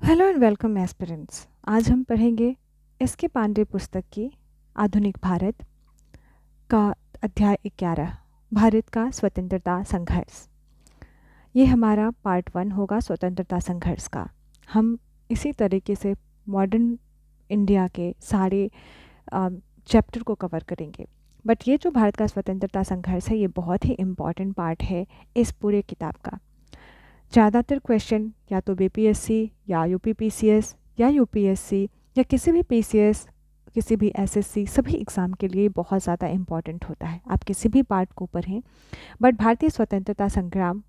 Hello and welcome aspirants. आज हम पढ़ेंगे एस.के. पांडे पुस्तक की आधुनिक भारत का अध्याय 11 भारत का स्वतंत्रता संघर्ष। ये हमारा पार्ट 1 होगा स्वतंत्रता संघर्ष का। हम इसी तरीके से मॉडर्न इंडिया के सारे चैप्टर को कवर करेंगे। बट ये जो भारत का स्वतंत्रता संघर्ष है ये बहुत ही इम्पॉर्टेंट पार्ट है इस पूरे किताब का। ज़्यादातर क्वेश्चन या तो बीपीएससी या यूपीपीसीएस या यूपीएससी या किसी भी पीसीएस, किसी भी एसएससी, सभी एग्ज़ाम के लिए बहुत ज़्यादा इम्पॉर्टेंट होता है। आप किसी भी पार्ट को पढ़ें, बट भारतीय स्वतंत्रता संग्राम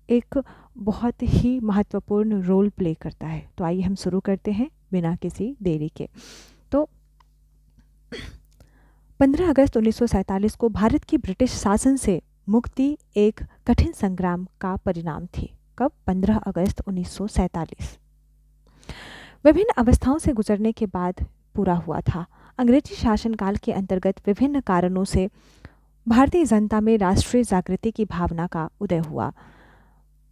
एक बहुत ही महत्वपूर्ण रोल प्ले करता है। तो आइए हम शुरू करते हैं बिना किसी देरी के। तो 15 अगस्त 1947 को भारत की ब्रिटिश शासन से मुक्ति एक कठिन संग्राम का परिणाम थी। कब? 15 अगस्त 1947। विभिन्न अवस्थाओं से गुजरने के बाद पूरा हुआ था। अंग्रेजी शासनकाल के अंतर्गत विभिन्न कारणों से भारतीय जनता में राष्ट्रीय जागृति की भावना का उदय हुआ।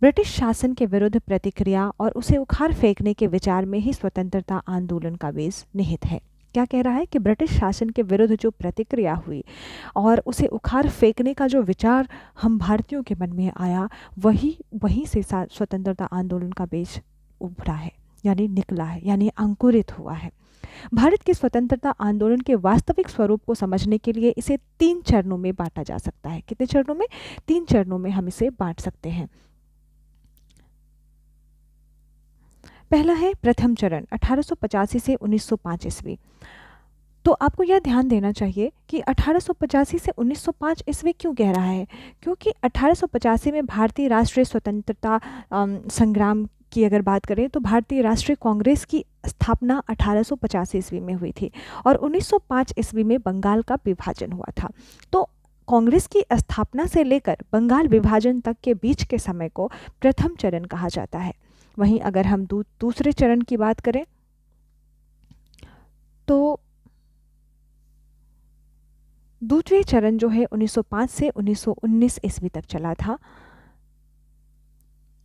ब्रिटिश शासन के विरुद्ध प्रतिक्रिया और उसे उखाड़ फेंकने के विचार में ही स्वतंत्रता आंदोलन का बीज निहित है। क्या कह रहा है कि ब्रिटिश शासन के विरुद्ध जो प्रतिक्रिया हुई और उसे उखाड़ फेंकने का जो विचार हम भारतीयों के मन में आया, वहीं से स्वतंत्रता आंदोलन का बीज उभरा है, यानी निकला है, यानी अंकुरित हुआ है। भारत के स्वतंत्रता आंदोलन के वास्तविक स्वरूप को समझने के लिए इसे 3 चरणों में बांटा जा सकता है। कितने चरणों में? 3 चरणों में हम इसे बांट सकते हैं। पहला है प्रथम चरण 1885 से 1905 ईस्वी। तो आपको यह ध्यान देना चाहिए कि 1885 से 1905 ईस्वी क्यों कह रहा है, क्योंकि 1885 में भारतीय राष्ट्रीय स्वतंत्रता संग्राम की अगर बात करें तो भारतीय राष्ट्रीय कांग्रेस की स्थापना 1885 ईस्वी में हुई थी और 1905 ईस्वी में बंगाल का विभाजन हुआ था। तो कांग्रेस की स्थापना से लेकर बंगाल विभाजन तक के बीच के समय को प्रथम चरण कहा जाता है। वहीं अगर हम दूसरे चरण की बात करें तो दूसरे चरण जो है 1905 से 1919 ईस्वी तक चला था।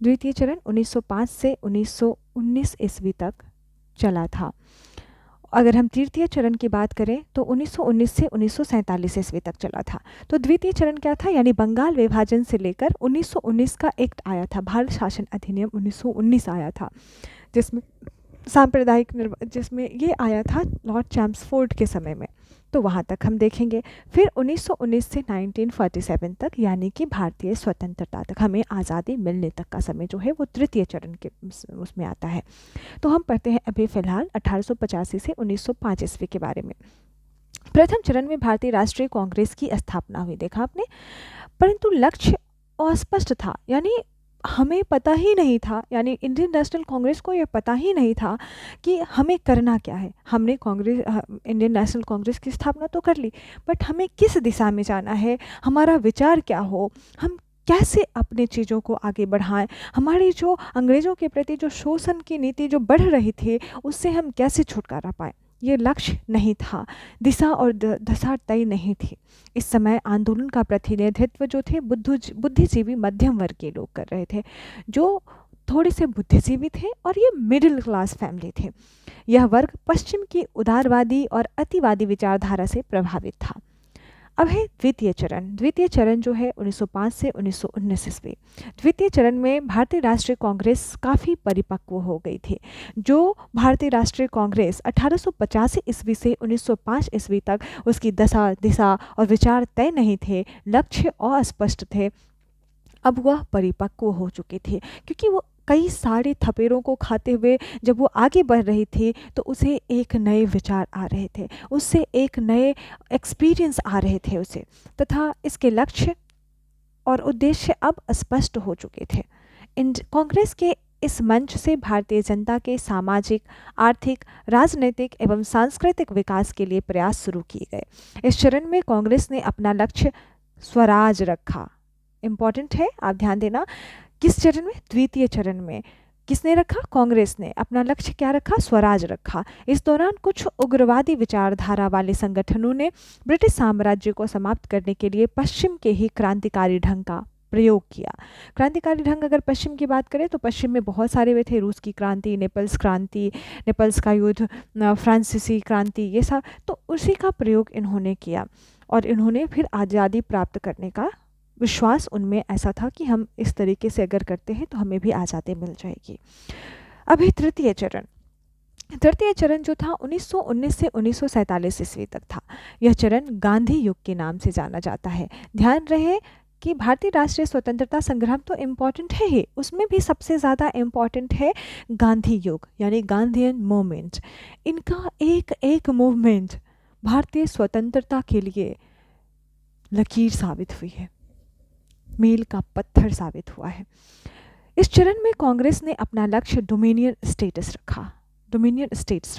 द्वितीय चरण 1905 से 1919 ईस्वी तक चला था। अगर हम तृतीय चरण की बात करें तो 1919 से 1947 ईस्वी तक चला था। तो द्वितीय चरण क्या था, यानी बंगाल विभाजन से लेकर 1919 का एक्ट आया था, भारत शासन अधिनियम 1919 आया था, जिसमें सांप्रदायिक जिसमें ये आया था लॉर्ड चैम्सफोर्ड के समय में। तो वहाँ तक हम देखेंगे। फिर 1919 से 1947 तक, यानी कि भारतीय स्वतंत्रता तक, हमें आज़ादी मिलने तक का समय जो है वो तृतीय चरण के उसमें आता है। तो हम पढ़ते हैं अभी फ़िलहाल 1885 से 1905 ईस्वी के बारे में। प्रथम चरण में भारतीय राष्ट्रीय कांग्रेस की स्थापना हुई, देखा आपने, परंतु लक्ष्य अस्पष्ट था, यानी हमें पता ही नहीं था, यानी इंडियन नेशनल कांग्रेस को यह पता ही नहीं था कि हमें करना क्या है। हमने इंडियन नेशनल कांग्रेस की स्थापना तो कर ली, बट हमें किस दिशा में जाना है, हमारा विचार क्या हो, हम कैसे अपने चीज़ों को आगे बढ़ाएं, हमारी जो अंग्रेज़ों के प्रति जो शोषण की नीति जो बढ़ रही थी उससे हम कैसे छुटकारा पाएं, ये लक्ष्य नहीं था, दिशा और दशा तय नहीं थी। इस समय आंदोलन का प्रतिनिधित्व जो थे बुद्धिजीवी मध्यम वर्ग के लोग कर रहे थे, जो थोड़े से बुद्धिजीवी थे और ये मिडिल क्लास फैमिली थे। यह वर्ग पश्चिम की उदारवादी और अतिवादी विचारधारा से प्रभावित था। अब है द्वितीय चरण। द्वितीय चरण जो है 1905 से 1919 ईस्वी। द्वितीय चरण में भारतीय राष्ट्रीय कांग्रेस काफ़ी परिपक्व हो गई थी। जो भारतीय राष्ट्रीय कांग्रेस 1885 ईस्वी से 1905 ईस्वी तक उसकी दशा, दिशा और विचार तय नहीं थे, लक्ष्य अस्पष्ट थे, अब वह परिपक्व हो चुकी थी, क्योंकि वो कई सारे थपेड़ों को खाते हुए जब वो आगे बढ़ रही थी तो उसे एक नए विचार आ रहे थे, उससे एक नए एक्सपीरियंस आ रहे थे उसे, तथा इसके लक्ष्य और उद्देश्य अब स्पष्ट हो चुके थे। कांग्रेस के इस मंच से भारतीय जनता के सामाजिक, आर्थिक, राजनीतिक एवं सांस्कृतिक विकास के लिए प्रयास शुरू किए गए। इस चरण में कांग्रेस ने अपना लक्ष्य स्वराज रखा। इम्पॉर्टेंट है, आप ध्यान देना। किस चरण में? द्वितीय चरण में। किसने रखा? कांग्रेस ने अपना लक्ष्य क्या रखा? स्वराज रखा। इस दौरान कुछ उग्रवादी विचारधारा वाले संगठनों ने ब्रिटिश साम्राज्य को समाप्त करने के लिए पश्चिम के ही क्रांतिकारी ढंग का प्रयोग किया। क्रांतिकारी ढंग अगर पश्चिम की बात करें तो पश्चिम में बहुत सारे वे थे, रूस की क्रांति, नेपल्स का युद्ध, फ्रांसीसी क्रांति, ये सब, तो उसी का प्रयोग इन्होंने किया और इन्होंने फिर आज़ादी प्राप्त करने का विश्वास उनमें ऐसा था कि हम इस तरीके से अगर करते हैं तो हमें भी आज़ादी मिल जाएगी। अभी तृतीय चरण जो था 1919 से 1947 ईस्वी तक था। यह चरण गांधी युग के नाम से जाना जाता है। ध्यान रहे कि भारतीय राष्ट्रीय स्वतंत्रता संग्राम तो इम्पॉर्टेंट है ही, उसमें भी सबसे ज़्यादा इम्पॉर्टेंट है गांधी युग यानी गांधीयन मूवमेंट। इनका एक एक मूवमेंट भारतीय स्वतंत्रता के लिए लकीर साबित हुई है, मील का पत्थर साबित हुआ है। इस चरण में कांग्रेस ने अपना लक्ष्य डोमिनियन स्टेट्स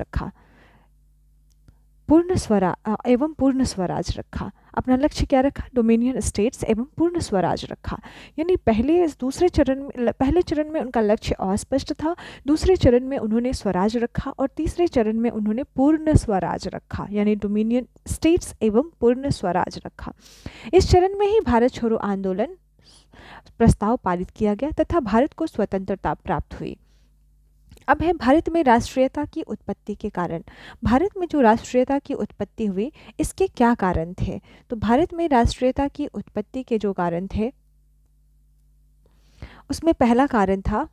रखा, पूर्ण स्वराज रखा। अपना लक्ष्य क्या रखा? डोमिनियन स्टेट्स एवं पूर्ण स्वराज रखा। यानी पहले चरण में उनका लक्ष्य अस्पष्ट था, दूसरे चरण में उन्होंने स्वराज रखा और तीसरे चरण में उन्होंने पूर्ण स्वराज रखा, यानी डोमिनियन स्टेट्स एवं पूर्ण स्वराज रखा। इस चरण में ही भारत छोड़ो आंदोलन प्रस्ताव पारित किया गया तथा भारत को स्वतंत्रता प्राप्त हुई। अब है भारत में राष्ट्रीयता की उत्पत्ति के कारण। भारत में जो राष्ट्रीयता की उत्पत्ति हुई, इसके क्या कारण थे? तो भारत में राष्ट्रीयता की उत्पत्ति के जो कारण थे, उसमें पहला कारण था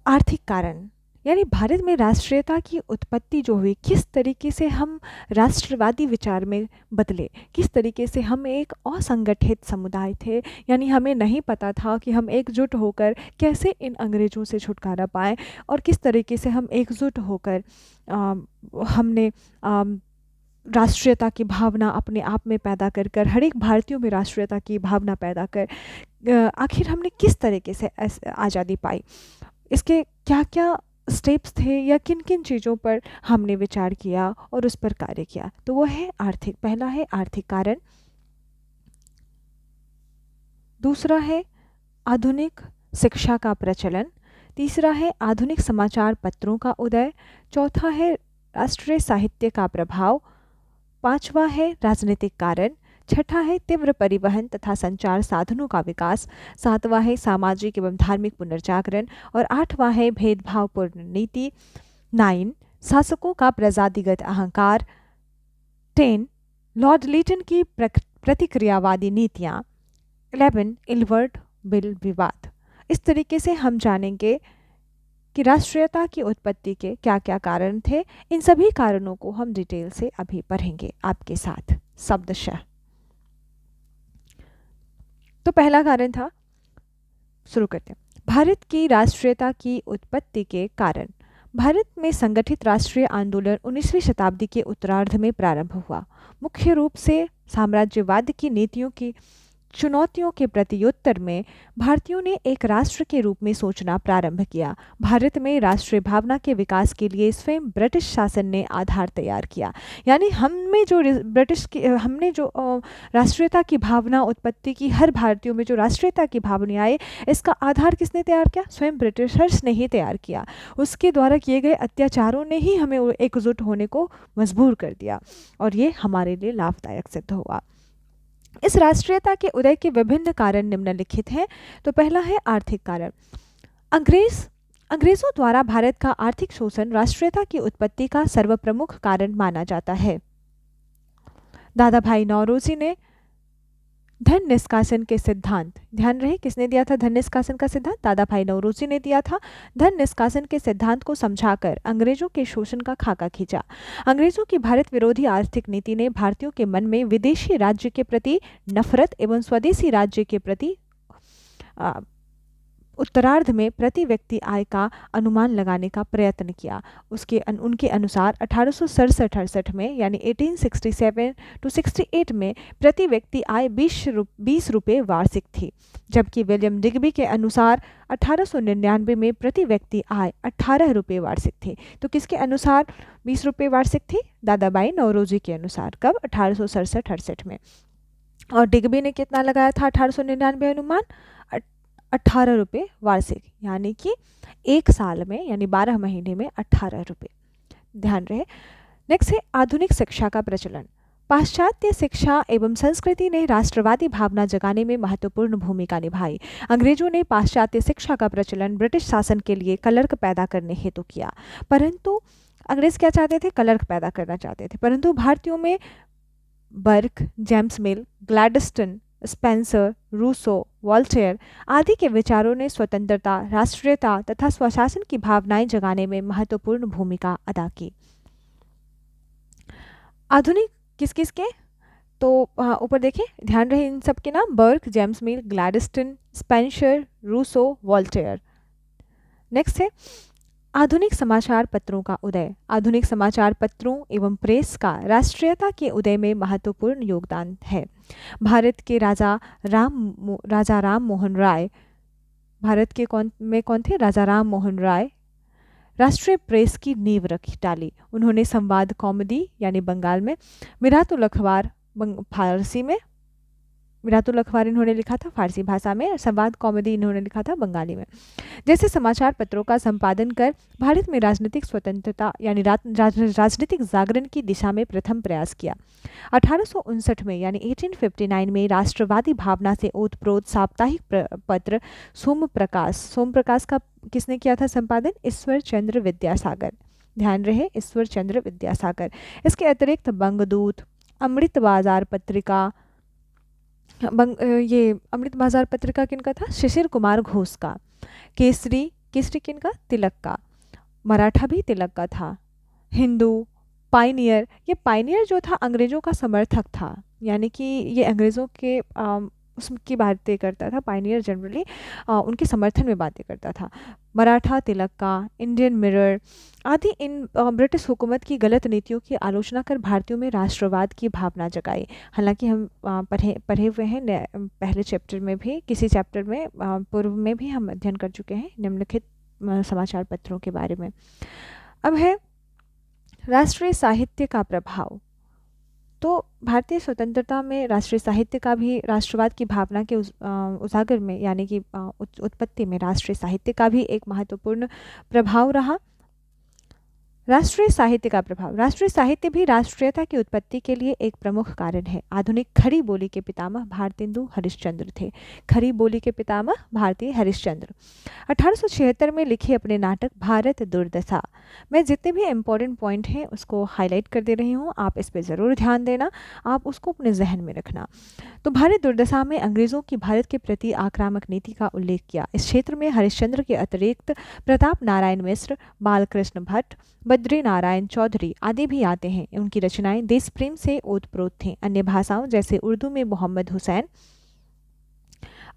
आर्थिक कारण। यानी भारत में राष्ट्रीयता की उत्पत्ति जो हुई, किस तरीके से हम राष्ट्रवादी विचार में बदले, किस तरीके से हम एक असंगठित समुदाय थे, यानी हमें नहीं पता था कि हम एकजुट होकर कैसे इन अंग्रेज़ों से छुटकारा पाएं और किस तरीके से हम एकजुट होकर हमने राष्ट्रीयता की भावना अपने आप में पैदा कर हर एक भारतीयों में राष्ट्रीयता की भावना पैदा कर आखिर हमने किस तरीके से आज़ादी पाई, इसके क्या क्या स्टेप्स थे या किन किन चीज़ों पर हमने विचार किया और उस पर कार्य किया। तो वो है आर्थिक, पहला है आर्थिक कारण, दूसरा है आधुनिक शिक्षा का प्रचलन, तीसरा है आधुनिक समाचार पत्रों का उदय, चौथा है राष्ट्रीय साहित्य का प्रभाव, पांचवा है राजनीतिक कारण, छठा है तीव्र परिवहन तथा संचार साधनों का विकास, सातवां है सामाजिक एवं धार्मिक पुनर्जागरण और आठवां है भेदभावपूर्ण नीति। 9 शासकों का प्रजातिगत अहंकार। 10 लॉर्ड लीटन की प्रतिक्रियावादी नीतियाँ। 11 इल्वर्ट बिल विवाद। इस तरीके से हम जानेंगे कि राष्ट्रीयता की उत्पत्ति के क्या क्या कारण थे। इन सभी कारणों को हम डिटेल से अभी पढ़ेंगे आपके साथ शब्दशः। तो पहला कारण था, शुरू करते हैं, भारत की राष्ट्रीयता की उत्पत्ति के कारण। भारत में संगठित राष्ट्रीय आंदोलन 19वीं शताब्दी के उत्तरार्ध में प्रारंभ हुआ। मुख्य रूप से साम्राज्यवाद की नीतियों की चुनौतियों के प्रत्युत्तर में भारतीयों ने एक राष्ट्र के रूप में सोचना प्रारंभ किया। भारत में राष्ट्रीय भावना के विकास के लिए स्वयं ब्रिटिश शासन ने आधार तैयार किया। यानी हमने जो राष्ट्रीयता की भावना उत्पत्ति की, हर भारतीयों में जो राष्ट्रीयता की भावना आए, इसका आधार किसने तैयार किया? स्वयं ब्रिटिशर्स ने ही तैयार किया। उसके द्वारा किए गए अत्याचारों ने ही हमें एकजुट होने को मजबूर कर दिया और ये हमारे लिए लाभदायक सिद्ध हुआ। इस राष्ट्रीयता के उदय के विभिन्न कारण निम्नलिखित हैं। तो पहला है आर्थिक कारण। अंग्रेजों द्वारा भारत का आर्थिक शोषण राष्ट्रीयता की उत्पत्ति का सर्वप्रमुख कारण माना जाता है। दादा भाई नौरोजी ने धन निष्कासन के सिद्धांत, ध्यान रहे किसने दिया था धन निष्कासन का सिद्धांत? दादा भाई नौरोजी ने दिया था। धन निष्कासन के सिद्धांत को समझाकर अंग्रेजों के शोषण का खाका खींचा। अंग्रेजों की भारत विरोधी आर्थिक नीति ने भारतीयों के मन में विदेशी राज्य के प्रति नफरत एवं स्वदेशी राज्य के प्रति उत्तरार्ध में प्रति व्यक्ति आय का अनुमान लगाने का प्रयत्न किया। उनके अनुसार 1867-68 में यानी 1867 to 68 में प्रति व्यक्ति आय 20 रुपये वार्षिक थी, जबकि विलियम डिग्बी के अनुसार 1899 में प्रति व्यक्ति आय 18 रुपये वार्षिक थी। तो किसके अनुसार 20 रुपये वार्षिक थी? दादा भाई नौरोजी के अनुसार। कब? 1867-68 में। और डिग्बी ने कितना लगाया था 1899 अनुमान? 18 रुपये वार्षिक, यानी कि एक साल में यानी 12 महीने में 18 रुपये। ध्यान रहे। नेक्स्ट है आधुनिक शिक्षा का प्रचलन। पाश्चात्य शिक्षा एवं संस्कृति ने राष्ट्रवादी भावना जगाने में महत्वपूर्ण भूमिका निभाई। अंग्रेजों ने पाश्चात्य शिक्षा का प्रचलन ब्रिटिश शासन के लिए कलर्क पैदा करने हेतु किया, परंतु अंग्रेज क्या चाहते थे? कलर्क पैदा करना चाहते थे, परंतु भारतीयों में Burke, James Mill, Gladstone, Spencer, Rousseau, Voltaire आदि के विचारों ने स्वतंत्रता, राष्ट्रीयता तथा स्वशासन की भावनाएं जगाने में महत्वपूर्ण भूमिका अदा की। आधुनिक किस किस के? तो ऊपर देखिए, ध्यान रहे इन सब के नाम, Burke, James Mill, Gladstone, Spencer, Rousseau, Voltaire. Next है आधुनिक समाचार पत्रों का उदय। आधुनिक समाचार पत्रों एवं प्रेस का राष्ट्रीयता के उदय में महत्वपूर्ण योगदान है। भारत के राजा राम मोहन राय, भारत के कौन थे? राजा राम मोहन राय राष्ट्रीय प्रेस की नींव रख डाली। उन्होंने संवाद कौमुदी यानी बंगाल में, मिरातुल अखबार फारसी में, मिरातुल अखबार इन्होंने लिखा था फारसी भाषा में, और संवाद कौमुदी इन्होंने लिखा था बंगाली में, जैसे समाचार पत्रों का संपादन कर भारत में राजनीतिक स्वतंत्रता यानी राजनीतिक जागरण की दिशा में प्रथम प्रयास किया। 1859 में यानी 1859 में राष्ट्रवादी भावना से ओतप्रोत साप्ताहिक पत्र सोमप्रकाश का किसने किया था संपादन? ईश्वर चंद्र विद्यासागर। ध्यान रहे, ईश्वर चंद्र विद्यासागर। इसके अतिरिक्त बंगदूत, अमृत बाजार पत्रिका, ये अमृत बाजार पत्रिका किनका था? शिशिर कुमार घोष का। केसरी किनका? तिलक का। मराठा भी तिलक का था। हिंदू, पाइनियर, ये पाइनियर जो था अंग्रेजों का समर्थक था, यानी कि ये अंग्रेजों के उसकी बातें करता था। पाइनियर जनरली उनके समर्थन में बातें करता था। मराठा तिलक का, इंडियन मिरर आदि इन ब्रिटिश हुकूमत की गलत नीतियों की आलोचना कर भारतीयों में राष्ट्रवाद की भावना जगाई। हालांकि हम पढ़े हुए हैं पहले चैप्टर में भी, किसी चैप्टर में पूर्व में भी हम अध्ययन कर चुके हैं निम्नलिखित समाचार पत्रों के बारे में। अब है राष्ट्रीय साहित्य का प्रभाव। तो भारतीय स्वतंत्रता में राष्ट्रीय साहित्य का भी, राष्ट्रवाद की भावना के उजागर में यानी कि उत्पत्ति में राष्ट्रीय साहित्य का भी एक महत्वपूर्ण प्रभाव रहा। राष्ट्रीय साहित्य का प्रभाव। राष्ट्रीय साहित्य भी राष्ट्रीयता की उत्पत्ति के लिए एक प्रमुख कारण है। आधुनिक खड़ी बोली के पितामह भारतेंदु हरिश्चंद्र थे। खड़ी बोली के पितामह भारतीय हरिश्चंद्र 1876 में लिखे अपने नाटक भारत दुर्दशा। मैं जितने भी इम्पोर्टेंट पॉइंट हैं उसको हाईलाइट कर दे रही हूँ, आप इस पर ज़रूर ध्यान देना, आप उसको अपने जहन में रखना। तो भारत दुर्दशा में अंग्रेज़ों की भारत के प्रति आक्रामक नीति का उल्लेख किया। इस क्षेत्र में हरिश्चंद्र के अतिरिक्त प्रताप नारायण मिश्र, बालकृष्ण भट्ट, बद्री नारायण चौधरी आदि भी आते हैं। उनकी रचनाएं देश प्रेम से ओतप्रोत थीं। अन्य भाषाओं जैसे उर्दू में मोहम्मद हुसैन,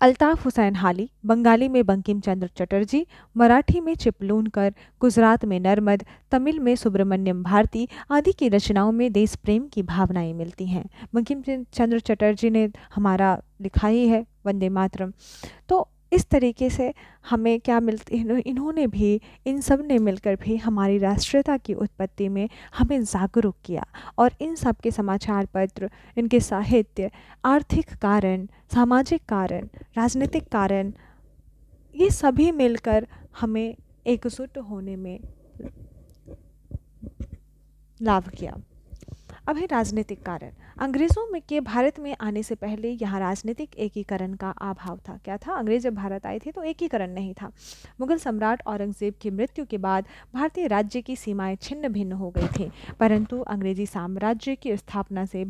अल्ताफ हुसैन हाली, बंगाली में बंकिम चंद्र चटर्जी, मराठी में चिपलूनकर, गुजरात में नर्मद, तमिल में सुब्रमण्यम भारती आदि की रचनाओं में देश प्रेम की भावनाएं मिलती हैं। बंकिम चंद्र चटर्जी ने हमारा लिखा ही है वंदे मातरम। तो इस तरीके से हमें क्या मिलती, इन्होंने भी, इन सब ने मिलकर भी हमारी राष्ट्रीयता की उत्पत्ति में हमें जागरूक किया। और इन सब के समाचार पत्र, इनके साहित्य, आर्थिक कारण, सामाजिक कारण, राजनीतिक कारण, ये सभी मिलकर हमें एकजुट होने में लाभ किया। अब है राजनीतिक कारण। अंग्रेज़ों में के भारत में आने से पहले यहाँ राजनीतिक एकीकरण का अभाव था। क्या था? अंग्रेज जब भारत आए थे तो एकीकरण नहीं था। मुगल सम्राट औरंगजेब की मृत्यु के बाद भारतीय राज्य की सीमाएं छिन्न भिन्न हो गई थी, परंतु अंग्रेजी साम्राज्य की स्थापना से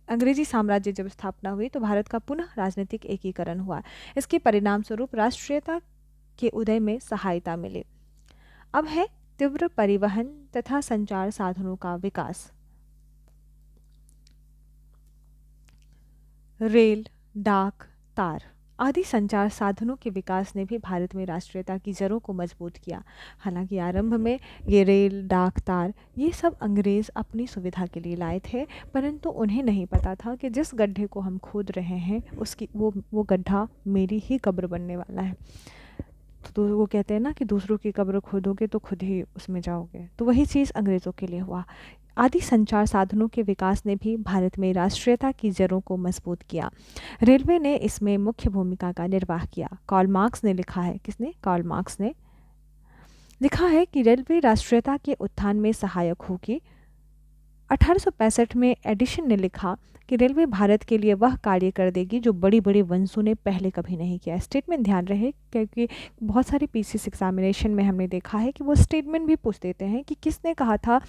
अंग्रेजी साम्राज्य जब स्थापना हुई तो भारत का पुनः राजनीतिक एकीकरण हुआ। इसके परिणाम स्वरूप राष्ट्रीयता के उदय में सहायता मिली। अब है तीव्र परिवहन तथा संचार साधनों का विकास। रेल, डाक, तार आदि संचार साधनों के विकास ने भी भारत में राष्ट्रीयता की जड़ों को मजबूत किया। हालांकि आरंभ में ये रेल, डाक, तार ये सब अंग्रेज़ अपनी सुविधा के लिए लाए थे, परंतु उन्हें नहीं पता था कि जिस गड्ढे को हम खोद रहे हैं उसकी वो गड्ढा मेरी ही कब्र बनने वाला है। तो वो कहते हैं ना कि दूसरों की कब्र खोदोगे तो खुद ही उसमें जाओगे, तो वही चीज़ अंग्रेज़ों के लिए हुआ। आदि संचार साधनों के विकास ने भी भारत में राष्ट्रीयता की जड़ों को मजबूत किया। रेलवे ने इसमें मुख्य भूमिका का निर्वाह किया। कार्ल मार्क्स ने लिखा है, किसने? कार्ल मार्क्स ने लिखा है कि रेलवे राष्ट्रीयता के उत्थान में सहायक होगी। 1865 में एडिशन ने लिखा कि रेलवे भारत के लिए वह कार्य कर देगी जो बड़ी बड़ी वंशों ने पहले कभी नहीं किया। स्टेटमेंट ध्यान रहे, क्योंकि बहुत सारे पीसीएस एग्जामिनेशन में हमने देखा है कि वो स्टेटमेंट भी पूछ देते हैं कि किसने कहा था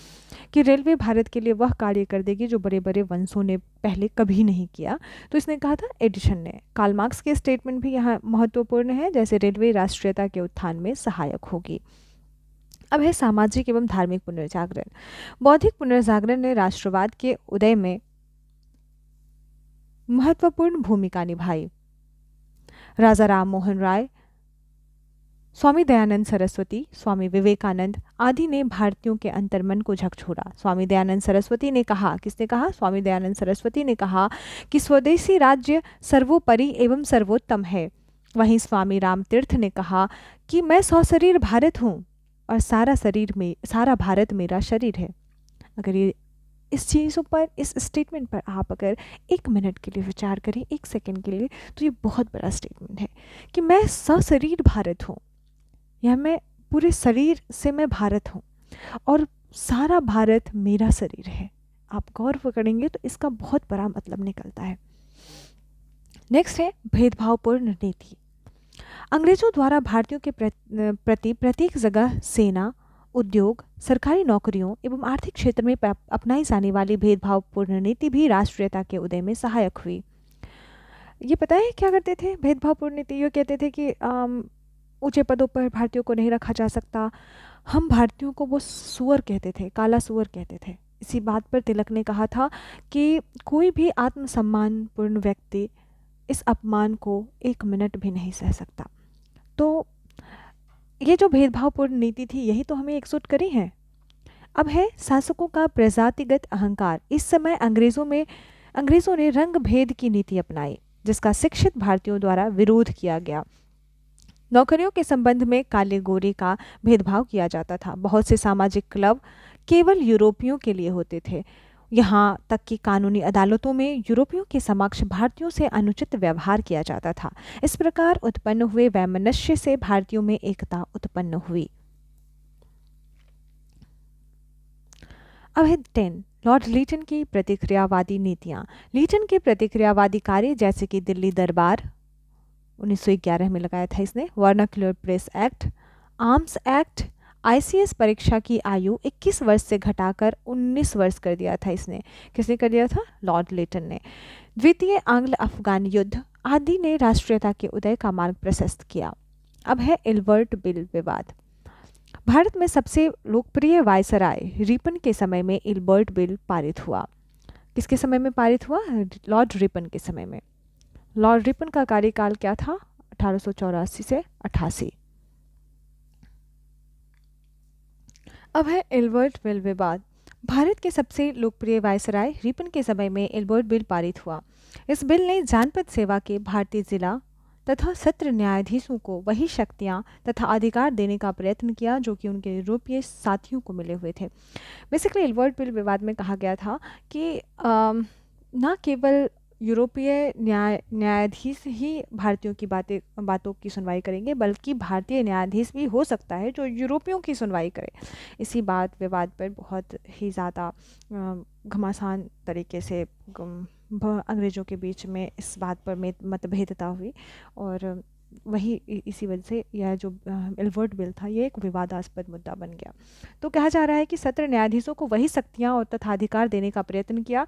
कि रेलवे भारत के लिए वह कार्य कर देगी जो बड़े बड़े वंशों ने पहले कभी नहीं किया। तो इसने कहा था एडिशन ने। कार्ल मार्क्स के स्टेटमेंट भी यहाँ महत्वपूर्ण है, जैसे रेलवे राष्ट्रीयता के उत्थान में सहायक होगी। अब है सामाजिक एवं धार्मिक पुनर्जागरण। बौद्धिक पुनर्जागरण ने राष्ट्रवाद के उदय में महत्वपूर्ण भूमिका निभाई। राजा राम मोहन राय, स्वामी दयानंद सरस्वती, स्वामी विवेकानंद आदि ने भारतीयों के अंतर्मन को झकझोरा। स्वामी दयानंद सरस्वती ने कहा, किसने कहा? स्वामी दयानंद सरस्वती ने कहा कि स्वदेशी राज्य सर्वोपरि एवं सर्वोत्तम है। वहीं स्वामी रामतीर्थ ने कहा कि मैं सशरीर भारत हूँ और सारा भारत मेरा शरीर है। अगर ये इस चीज़ों पर, इस स्टेटमेंट पर आप अगर 1 मिनट के लिए विचार करें, 1 सेकंड के लिए, तो ये बहुत बड़ा स्टेटमेंट है कि मैं सशरीर भारत हूँ, या मैं पूरे शरीर से मैं भारत हूँ और सारा भारत मेरा शरीर है। आप गौर करेंगे तो इसका बहुत बड़ा मतलब निकलता है। नेक्स्ट है भेदभावपूर्ण नीति। अंग्रेजों द्वारा भारतीयों के प्रति प्रत्येक जगह सेना, उद्योग, सरकारी नौकरियों एवं आर्थिक क्षेत्र में अपनाई जाने वाली भेदभावपूर्ण नीति भी राष्ट्रीयता के उदय में सहायक हुई। ये पता है क्या करते थे भेदभावपूर्ण नीति? ये कहते थे कि ऊंचे पदों पर भारतीयों को नहीं रखा जा सकता। हम भारतीयों को वो सुअर कहते थे, काला सुअर कहते थे। इसी बात पर तिलक ने कहा था कि कोई भी आत्मसम्मानपूर्ण व्यक्ति इस अपमान को 1 मिनट भी नहीं सह सकता। तो ये जो भेदभावपूर्ण नीति थी, यही तो हमें एकजुट करी है। अब है शासकों का प्रजातिगत अहंकार। इस समय अंग्रेजों ने रंग भेद की नीति अपनाई, जिसका शिक्षित भारतीयों द्वारा विरोध किया गया। नौकरियों के संबंध में काले गोरे का भेदभाव किया जाता था। बहुत से सामाजिक क्लब केवल यूरोपियों के लिए होते थे। यहाँ तक कि कानूनी अदालतों में यूरोपियों के समक्ष भारतीयों से अनुचित व्यवहार किया जाता था। इस प्रकार उत्पन्न हुए वैमनस्य से भारतीयों में एकता उत्पन्न हुई। अब है 10 लॉर्ड लीटन की प्रतिक्रियावादी नीतियाँ। लीटन के प्रतिक्रियावादी कार्य, जैसे कि दिल्ली दरबार 1911 में लगाया था इसने, vernacular press act, arms act, ICS परीक्षा की आयु 21 वर्ष से घटाकर 19 वर्ष कर दिया था इसने। किसने कर दिया था? लॉर्ड लीटन ने। द्वितीय आंग्ल अफगान युद्ध आदि ने राष्ट्रीयता के उदय का मार्ग प्रशस्त किया। अब है एल्बर्ट बिल विवाद। भारत में सबसे लोकप्रिय वायसराय रिपन के समय में एल्बर्ट बिल पारित हुआ। किसके समय में पारित हुआ? लॉर्ड रिपन के समय में। लॉर्ड रिपन का कार्यकाल क्या था? 1884 से 88। अब है एल्बर्ट बिल विवाद। भारत के सबसे लोकप्रिय वायसराय रिपन के समय में एल्बर्ट बिल पारित हुआ। इस बिल ने जानपद सेवा के भारतीय जिला तथा सत्र न्यायाधीशों को वही शक्तियां तथा अधिकार देने का प्रयत्न किया जो कि उनके यूरोपीय साथियों को मिले हुए थे। बेसिकली एल्बर्ट बिल विवाद में कहा गया था कि न केवल यूरोपीय न्यायाधीश ही भारतीयों की बातों की सुनवाई करेंगे, बल्कि भारतीय न्यायाधीश भी हो सकता है जो यूरोपियों की सुनवाई करे। इसी विवाद पर बहुत ही ज़्यादा घमासान तरीके से अंग्रेज़ों के बीच में इस बात पर मतभेदता हुई और वही इसी वजह से यह जो एल्बर्ट बिल था ये एक विवादास्पद मुद्दा बन गया। तो कहा जा रहा है कि सत्र न्यायाधीशों को वही शक्तियाँ और तथा अधिकार देने का प्रयत्न किया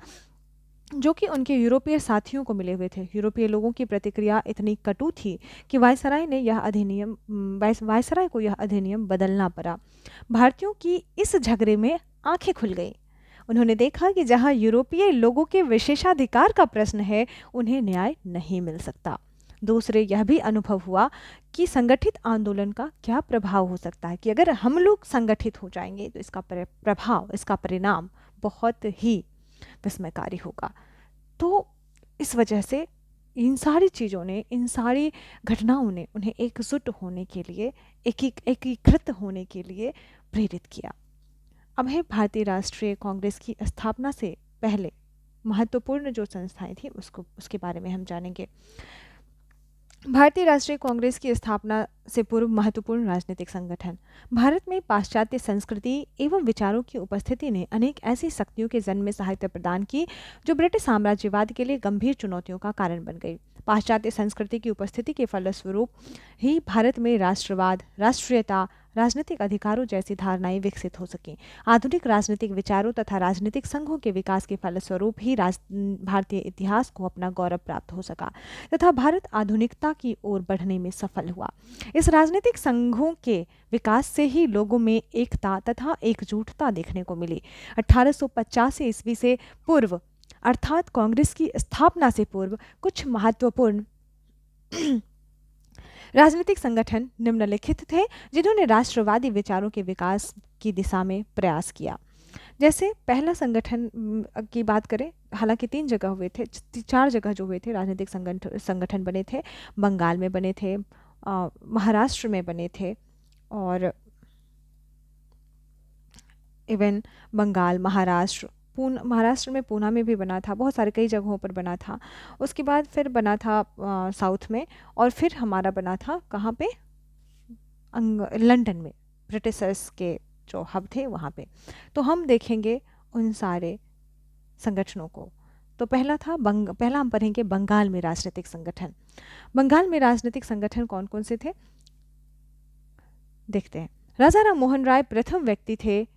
जो कि उनके यूरोपीय साथियों को मिले हुए थे। यूरोपीय लोगों की प्रतिक्रिया इतनी कटु थी कि वायसराय को यह अधिनियम बदलना पड़ा। भारतीयों की इस झगड़े में आंखें खुल गई। उन्होंने देखा कि जहां यूरोपीय लोगों के विशेषाधिकार का प्रश्न है, उन्हें न्याय नहीं मिल सकता। दूसरे यह भी अनुभव हुआ कि संगठित आंदोलन का क्या प्रभाव हो सकता है, कि अगर हम लोग संगठित हो जाएंगे तो इसका प्रभाव, इसका परिणाम बहुत ही विस्मयकारी होगा। तो इस वजह से इन सारी चीज़ों ने, इन सारी घटनाओं ने उन्हें एकजुट होने के लिए, एकीकृत होने के लिए प्रेरित किया। अब है भारतीय राष्ट्रीय कांग्रेस की स्थापना से पहले महत्वपूर्ण जो संस्थाएं थी उसके बारे में हम जानेंगे। भारतीय राष्ट्रीय कांग्रेस की स्थापना से पूर्व महत्वपूर्ण राजनीतिक संगठन। भारत में पाश्चात्य संस्कृति एवं विचारों की उपस्थिति ने अनेक ऐसी शक्तियों के जन्म में सहायता प्रदान की जो ब्रिटिश साम्राज्यवाद के लिए गंभीर चुनौतियों का कारण बन गई। पाश्चात्य संस्कृति की उपस्थिति के फलस्वरूप ही भारत में राष्ट्रवाद, राष्ट्रीयता, राजनीतिक अधिकारों जैसी धारणाएं विकसित हो सकीं। आधुनिक राजनीतिक विचारों तथा राजनीतिक संघों के विकास के फलस्वरूप ही भारतीय इतिहास को अपना गौरव प्राप्त हो सका तथा भारत आधुनिकता की ओर बढ़ने में सफल हुआ। इस राजनीतिक संघों के विकास से ही लोगों में एकता तथा एकजुटता देखने को मिली। 1850 ईस्वी से पूर्व अर्थात कांग्रेस की स्थापना से पूर्व कुछ महत्वपूर्ण राजनीतिक संगठन निम्नलिखित थे जिन्होंने राष्ट्रवादी विचारों के विकास की दिशा में प्रयास किया। जैसे पहला संगठन की बात करें, हालांकि 3 जगह हुए थे, 4 जगह जो हुए थे राजनीतिक संगठन बने थे। बंगाल में बने थे, महाराष्ट्र में बने थे और इवन बंगाल, महाराष्ट्र, महाराष्ट्र में पूना में भी बना था, बहुत सारे कई जगहों पर बना था। उसके बाद फिर बना था साउथ में और फिर हमारा बना था कहाँ पे, लंदन में, ब्रिटिशर्स के जो हब थे वहाँ पे। तो हम देखेंगे उन सारे संगठनों को। तो पहला हम पढ़ेंगे बंगाल में राजनीतिक संगठन। बंगाल में राजनीतिक संगठन कौन कौन से थे देखते हैं। राजा राम मोहन राय प्रथम व्यक्ति थे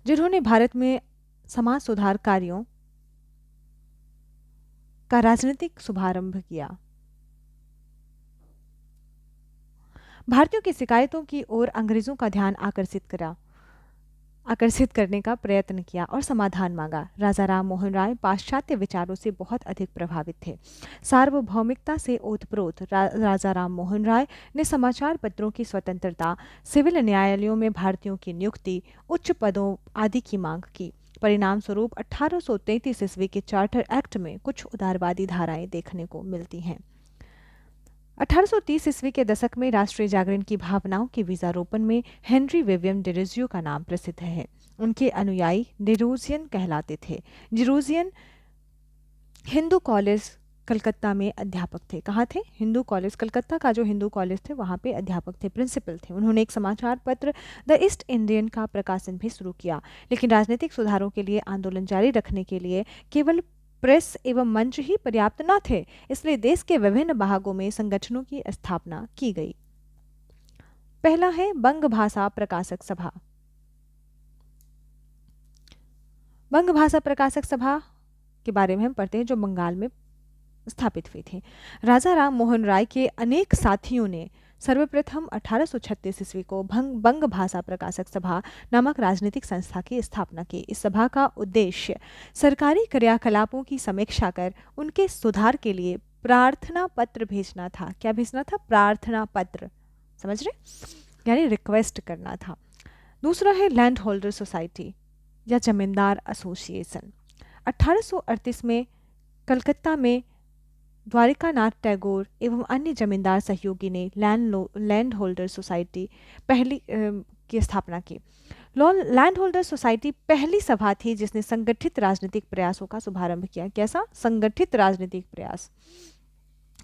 जिन्होंने भारत में समाज सुधार कार्यों का राजनीतिक शुभारंभ किया। भारतीयों की शिकायतों की ओर अंग्रेजों का ध्यान आकर्षित करने का प्रयत्न किया और समाधान मांगा। राजा राम मोहन राय पाश्चात्य विचारों से बहुत अधिक प्रभावित थे। सार्वभौमिकता से ओतप्रोत राजा राम मोहन राय ने समाचार पत्रों की स्वतंत्रता, सिविल न्यायालयों में भारतीयों की नियुक्ति, उच्च पदों आदि की मांग की। परिणाम स्वरूप 1833 ईस्वी के चार्टर एक्ट में कुछ उदारवादी धाराएं देखने को मिलती हैं। 1830 ईस्वी के दशक में राष्ट्रीय जागरण की भावनाओं के बीजारोपण में हेनरी विवियम डिरोजियो का नाम प्रसिद्ध है। उनके अनुयायी डिरोजियन कहलाते थे। डिरोजियन हिंदू कॉलेज कलकत्ता में अध्यापक थे। कहाँ थे? हिंदू कॉलेज, कलकत्ता का जो हिंदू कॉलेज थे वहाँ पे अध्यापक थे, प्रिंसिपल थे। उन्होंने एक समाचार पत्र द ईस्ट इंडियन का प्रकाशन भी शुरू किया, लेकिन राजनीतिक सुधारों के लिए आंदोलन जारी रखने के लिए केवल प्रेस एवं मंच ही पर्याप्त न थे, इसलिए देश के विभिन्न भागों में संगठनों की स्थापना की गई। पहला है बंग भाषा प्रकाशक सभा। बंग भाषा प्रकाशक सभा के बारे में हम पढ़ते हैं, जो बंगाल में स्थापित हुई थी। राजा राम मोहन राय के अनेक साथियों ने सर्वप्रथम 1836 ईस्वी को बंग भाषा प्रकाशक सभा नामक राजनीतिक संस्था की स्थापना की। इस सभा का उद्देश्य सरकारी क्रियाकलापों की समीक्षा कर उनके सुधार के लिए प्रार्थना पत्र भेजना था। क्या भेजना था? प्रार्थना पत्र, समझ रहे, यानी रिक्वेस्ट करना था। दूसरा है लैंड होल्डर सोसाइटी या जमींदार एसोसिएशन। 1838 में कलकत्ता में द्वारिकानाथ टैगोर एवं अन्य जमींदार सहयोगी ने लैंड होल्डर सोसाइटी की स्थापना की। लैंड होल्डर सोसाइटी पहली सभा थी जिसने संगठित राजनीतिक प्रयासों का शुभारंभ किया। कैसा? संगठित राजनीतिक प्रयास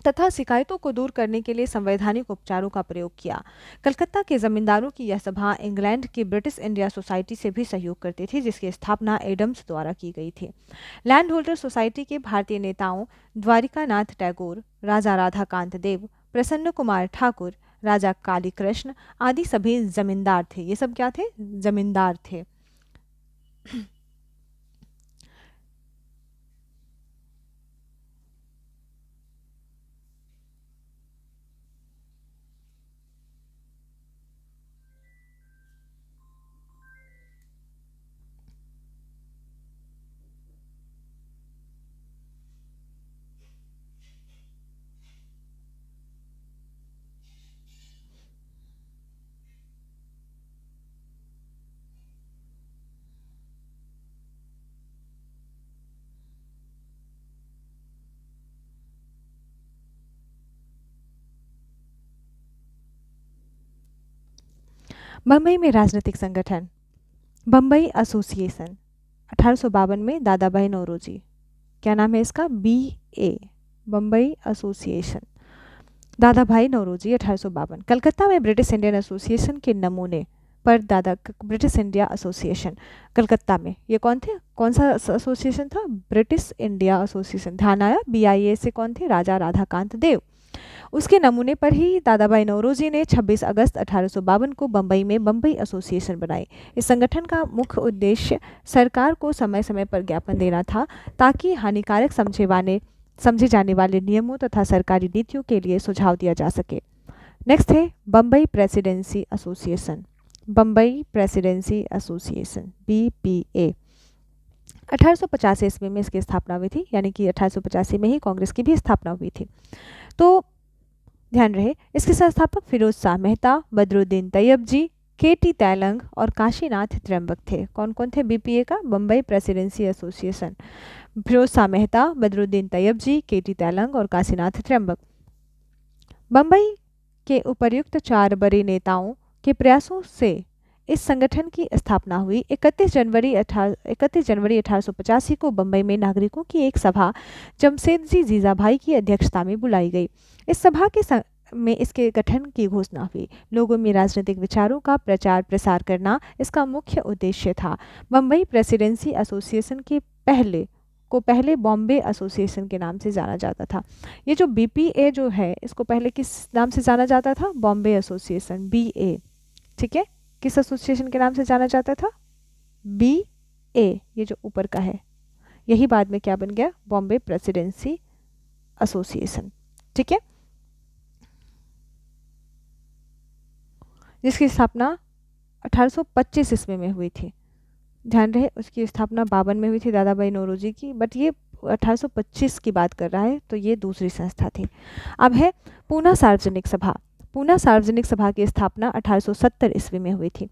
तथा शिकायतों को दूर करने के लिए संवैधानिक उपचारों का प्रयोग किया। कलकत्ता के जमींदारों की यह सभा इंग्लैंड की ब्रिटिश इंडिया सोसाइटी से भी सहयोग करती थी, जिसकी स्थापना एडम्स द्वारा की गई थी। लैंड होल्डर सोसाइटी के भारतीय नेताओं द्वारिकानाथ टैगोर, राजा राधाकांत देव, प्रसन्न कुमार ठाकुर, राजा कालीकृष्ण आदि सभी जमींदार थे। ये सब क्या थे? जमींदार थे। बम्बई में राजनीतिक संगठन बम्बई एसोसिएशन 1852 में दादा भाई नौरोजी, क्या नाम है इसका? BA Bombay association. दादा भाई नौरोजी 1852। कलकत्ता में ब्रिटिश इंडियन एसोसिएशन के नमूने पर ब्रिटिश इंडिया एसोसिएशन। कलकत्ता में ये कौन सा एसोसिएशन था? British India association. ध्यान आया? BIA से कौन थे? राजा राधाकांत देव। उसके नमूने पर ही दादा भाई नौरोजी ने 26 अगस्त 1852 को बम्बई में बम्बई एसोसिएशन बनाई। इस संगठन का मुख्य उद्देश्य सरकार को समय समय पर ज्ञापन देना था, ताकि हानिकारक समझे जाने वाले नियमों तथा सरकारी नीतियों के लिए सुझाव दिया जा सके। नेक्स्ट है Bombay presidency association. Bombay presidency association BPA। 1885 ईस्वी में इसकी स्थापना हुई थी, यानी कि 1885 में ही कांग्रेस की भी स्थापना हुई थी। तो ध्यान रहे, इसके संस्थापक फिरोज शाह मेहता, बदरुद्दीन तैयब जी, KT तैलंग और काशीनाथ त्र्यंबक थे। कौन कौन थे BPA का? Bombay presidency association. Firoz Shah Mehta, Badruddin Tayyab ji, KT Telang और काशीनाथ त्र्यंबक। बम्बई के उपर्युक्त 4 बड़े नेताओं के प्रयासों से इस संगठन की स्थापना हुई। 31 जनवरी 1885 को बम्बई में नागरिकों की एक सभा जमशेदजी जीजाभाई की अध्यक्षता में बुलाई गई। इस सभा में इसके गठन की घोषणा हुई। लोगों में राजनीतिक विचारों का प्रचार प्रसार करना इसका मुख्य उद्देश्य था। बम्बई प्रेसिडेंसी एसोसिएशन के पहले बॉम्बे एसोसिएशन के नाम से जाना जाता था। ये जो BPA जो है, इसको पहले किस नाम से जाना जाता था? Bombay association, BA। ठीक है, किस एसोसिएशन के नाम से जाना जाता था? BA। ये जो ऊपर का है, यही बाद में क्या बन गया? Bombay presidency association. ठीक है, जिसकी स्थापना 1825 ईस्वी में हुई थी। ध्यान रहे, उसकी स्थापना 52 में हुई थी दादा भाई नौरोजी की, बट ये 1825 की बात कर रहा है, तो ये दूसरी संस्था थी। अब है पूना सार्वजनिक सभा। पूना सार्वजनिक सभा की स्थापना 1870 ईस्वी में हुई थी।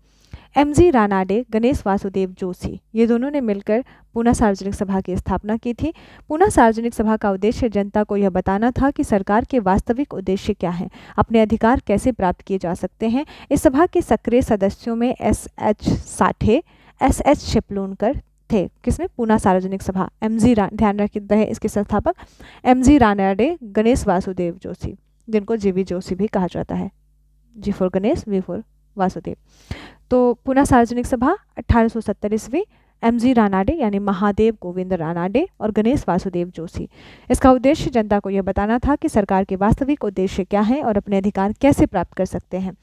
MG रानाडे, गणेश वासुदेव जोशी, ये दोनों ने मिलकर पूना सार्वजनिक सभा की स्थापना की थी। पूना सार्वजनिक सभा का उद्देश्य जनता को यह बताना था कि सरकार के वास्तविक उद्देश्य क्या हैं, अपने अधिकार कैसे प्राप्त किए जा सकते हैं। इस सभा के सक्रिय सदस्यों में SH साठे, SH शिपलूनकर थे। किसमें? पूना सार्वजनिक सभा। ध्यान रहे, इसके संस्थापक MG रानाडे, गणेश वासुदेव जोशी, जिनको GV जोशी भी कहा जाता है। G for Ganesh, V for Vasudev. तो पूना सार्वजनिक सभा 1870 ईस्वी, MG रानाडे यानी महादेव गोविंद रानाडे और गणेश वासुदेव जोशी। इसका उद्देश्य जनता को यह बताना था कि सरकार के वास्तविक उद्देश्य क्या हैं और अपने अधिकार कैसे प्राप्त कर सकते हैं।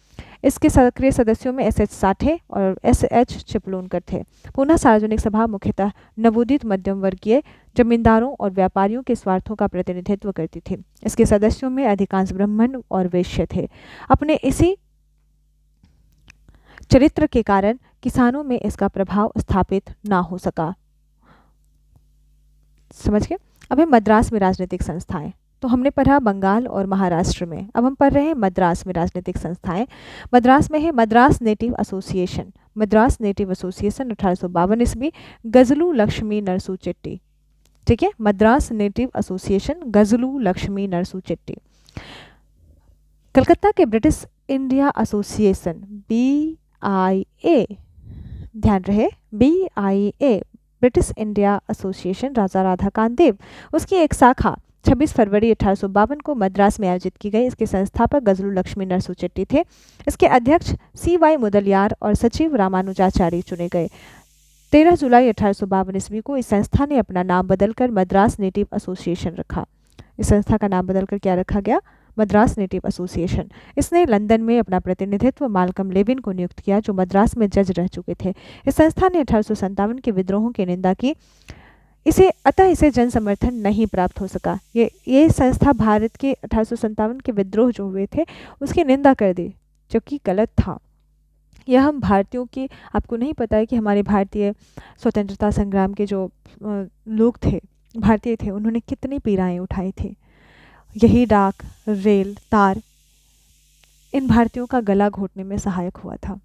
इसके सक्रिय सदस्यों में SH साठे और SH चिपलूनकर थे। पूना सार्वजनिक सभा मुख्यतः नवोदित मध्यम वर्गीय जमींदारों और व्यापारियों के स्वार्थों का प्रतिनिधित्व करती थी। इसके सदस्यों में अधिकांश ब्राह्मण और वैश्य थे। अपने इसी चरित्र के कारण किसानों में इसका प्रभाव स्थापित ना हो सका। समझ गए? अब है मद्रास में राजनीतिक संस्थाएं। तो हमने पढ़ा बंगाल और महाराष्ट्र में, अब हम पढ़ रहे हैं मद्रास में राजनीतिक संस्थाएं। मद्रास में है Madras native association. Madras native association 1852 ईस्वी, गजलू लक्ष्मी नरसू चिट्टी। ठीक है, मद्रास नेटिव एसोसिएशन, गजलू लक्ष्मी नरसू चिट्टी। कलकत्ता के ब्रिटिश इंडिया एसोसिएशन BIA, ध्यान रहे BIA, ब्रिटिश इंडिया एसोसिएशन, राजा राधाकांत देव, उसकी एक शाखा 26 फरवरी 1852 को मद्रास में आयोजित की गई। इसके संस्थापक गजलू लक्ष्मी नरसू चिट्टी थे। इसके अध्यक्ष CY मुदलियार और सचिव रामानुजाचारी चुने गए। 13 जुलाई 1852 ईस्वी को इस संस्था ने अपना नाम बदलकर मद्रास नेटिव एसोसिएशन रखा। इस संस्था का नाम बदलकर क्या रखा गया? Madras native association. इसने लंदन में अपना प्रतिनिधित्व माल्कम लेविन को नियुक्त किया, जो मद्रास में जज रह चुके थे। इस संस्था ने 1857 के विद्रोहों की निंदा की। इसे जन समर्थन नहीं प्राप्त हो सका। ये संस्था भारत के 1857 के विद्रोह जो हुए थे उसकी निंदा कर दी, जो कि गलत था। यह हम भारतीयों की, आपको नहीं पता है कि हमारे भारतीय स्वतंत्रता संग्राम के जो लोग थे, भारतीय थे, उन्होंने कितनी पीड़ाएं उठाई थी। यही डाक, रेल, तार इन भारतीयों का गला घोटने में सहायक हुआ था।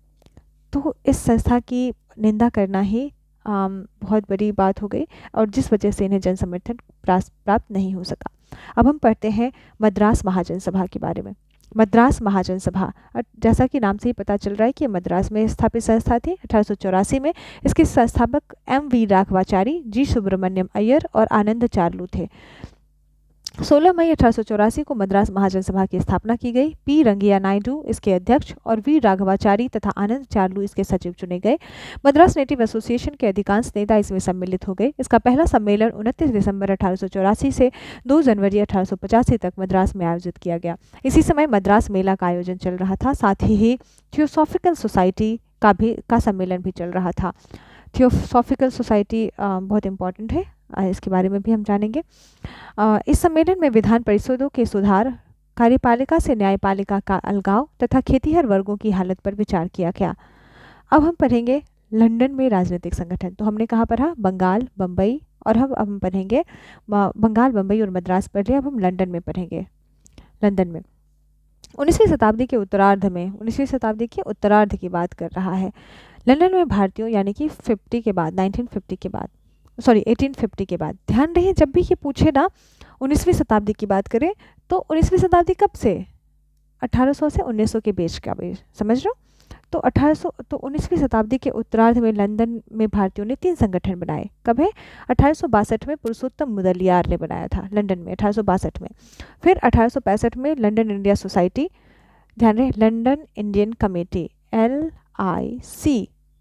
तो इस संस्था की निंदा करना ही बहुत बड़ी बात हो गई, और जिस वजह से इन्हें जन समर्थन प्राप्त नहीं हो सका। अब हम पढ़ते हैं मद्रास महाजन सभा के बारे में। मद्रास महाजन सभा, जैसा कि नाम से ही पता चल रहा है कि मद्रास में स्थापित संस्था थी। 1884 में इसके संस्थापक MV राघवाचारी, G सुब्रमण्यम अय्यर और आनंद चार्लू थे। 16 मई 1884 को मद्रास महाजन सभा की स्थापना की गई। पी रंगिया नायडू इसके अध्यक्ष और वी राघवाचारी तथा आनंद चार्लू इसके सचिव चुने गए। मद्रास नेटिव एसोसिएशन के अधिकांश नेता इसमें सम्मिलित हो गए। इसका पहला सम्मेलन 29 दिसंबर 1884 से 2 जनवरी 1885 तक मद्रास में आयोजित किया गया। इसी समय मद्रास मेला का आयोजन चल रहा था। साथ ही थियोसॉफिकल सोसाइटी का सम्मेलन भी चल रहा था। थियोसॉफिकल सोसाइटी बहुत इंपॉर्टेंट है, इसके बारे में भी हम जानेंगे। इस सम्मेलन में विधान परिषदों के सुधार, कार्यपालिका से न्यायपालिका का अलगाव तथा खेतीहर वर्गों की हालत पर विचार किया गया। अब हम पढ़ेंगे लंदन में राजनीतिक संगठन। तो हमने कहाँ पढ़ा? बंगाल, बम्बई, और अब हम पढ़ेंगे बंगाल, बम्बई और मद्रास पढ़ लिया, अब हम लंदन में पढ़ेंगे। लंदन में 19वीं शताब्दी के उत्तरार्ध में, 19वीं शताब्दी के उत्तरार्ध की बात कर रहा है। लंदन में भारतीयों यानी कि 50 के बाद, 1950 के बाद, सॉरी 1850 के बाद, ध्यान रहे जब भी ये पूछे ना 19वीं शताब्दी की बात करें तो 19वीं शताब्दी कब से? 1800 से 1900 के बीच का, बीच समझ रहे हो? तो 1800 तो 19वीं शताब्दी के उत्तरार्ध में लंदन में भारतीयों ने 3 संगठन बनाए। कब है? 1862 में पुरुषोत्तम मुदलियार ने बनाया था लंदन में, 1862 में। फिर 1865 में लंदन इंडिया सोसाइटी, ध्यान रहे लंदन इंडियन कमेटी,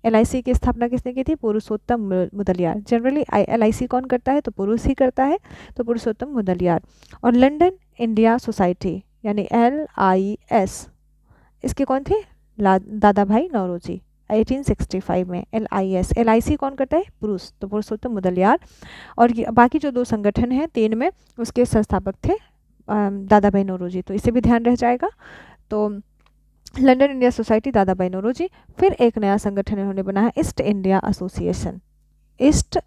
LIC की स्थापना किसने की थी? पुरुषोत्तम मुदलियार। जनरली LIC कौन करता है? तो पुरुष ही करता है, तो पुरुषोत्तम मुदलियार। और लंदन इंडिया सोसाइटी यानी LIS, इसके कौन थे? दादा भाई नौरोजी, 1865 में। LIC कौन करता है? पुरुष, तो पुरुषोत्तम मुदलियार। और बाकी जो 2 संगठन हैं 3 में, उसके संस्थापक थे दादा भाई नौरोजी, तो इसे भी ध्यान रह जाएगा। तो लंदन इंडिया सोसाइटी, दादा भाई नौरोजी। फिर एक नया संगठन इन्होंने बनाया, east India association, east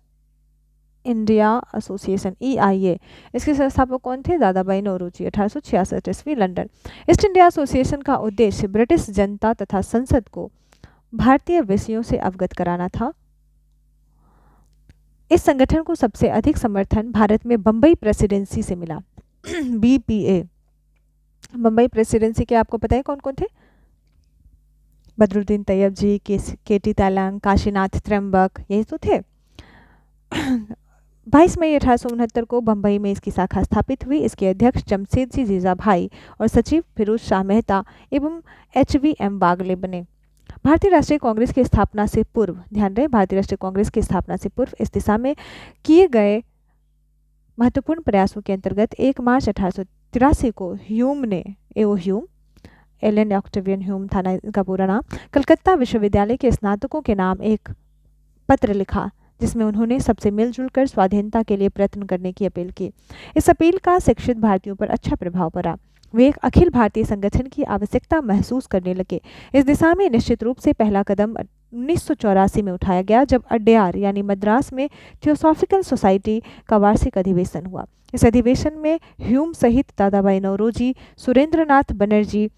India association EIA। इसके संस्थापक कौन थे? दादा भाई नौरोजी, 1866 ईस्वी, लंदन। ईस्ट इंडिया एसोसिएशन का उद्देश्य ब्रिटिश जनता तथा संसद को भारतीय विषयों से अवगत कराना था। इस संगठन को सबसे अधिक समर्थन भारत में बम्बई प्रेसिडेंसी से मिला। BPA, बम्बई प्रेसिडेंसी के आपको पता है कौन कौन थे? बदरुद्दीन तैयब जी, KT तैलंग, काशीनाथ त्र्यंबक, यही तो थे। 22 मई 1869 को बम्बई में इसकी शाखा स्थापित हुई। इसके अध्यक्ष जमशेदजी जीजाभाई और सचिव फिरोज शाह मेहता एवं HVM बागले बने। भारतीय राष्ट्रीय कांग्रेस की स्थापना से पूर्व, ध्यान रहे भारतीय राष्ट्रीय कांग्रेस की स्थापना से पूर्व इस दिशा में किए गए महत्वपूर्ण प्रयासों के अंतर्गत 1 मार्च 1883 को ह्यूम ने, एलन ऑक्टेवियन ह्यूम था ना इनका पूरा नाम, कलकत्ता विश्वविद्यालय के स्नातकों के नाम एक पत्र लिखा जिसमें उन्होंने सबसे मिलजुल कर स्वाधीनता के लिए प्रयत्न करने की अपील की। इस अपील का शिक्षित भारतीयों पर अच्छा प्रभाव पड़ा। वे एक अखिल भारतीय संगठन की आवश्यकता महसूस करने लगे। इस दिशा में निश्चित रूप से पहला कदम 1984 में उठाया गया, जब अड्यार यानी मद्रास में थियोसॉफिकल सोसाइटी का वार्षिक अधिवेशन हुआ। इस अधिवेशन में ह्यूम सहित दादा भाई नौरोजी, सुरेंद्रनाथ बनर्जी